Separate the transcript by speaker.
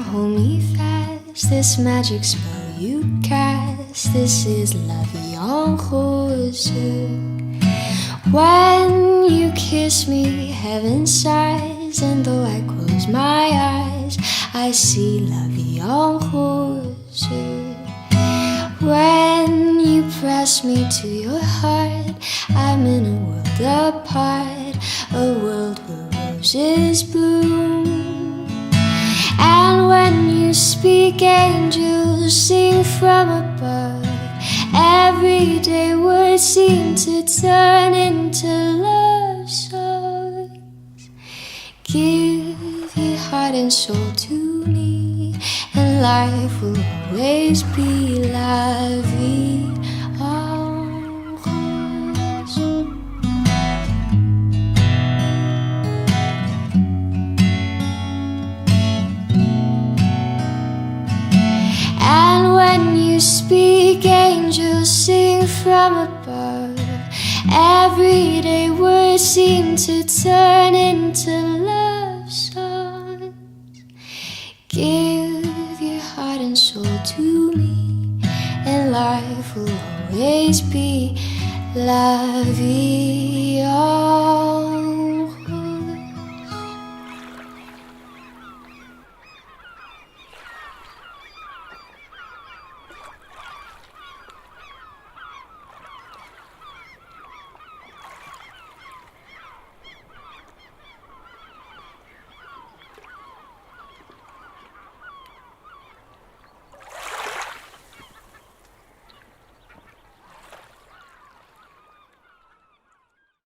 Speaker 1: hold me fast, this magic spell you cast. This is la vie en rose. When you kiss me, heaven sighs, and though I close my eyes, I see la vie en rose. When you press me to your heart, I'm in a world apart, a world where roses bloom. And when you speak, angels sing from above. Everyday words seem to turn into love songs. Give your heart and soul to me, and life will always be la vie en rose. And when you speak, angels sing from above. Everyday words seem to turn into love songs. Give your heart and soul to me, and life will always be la vie en rose.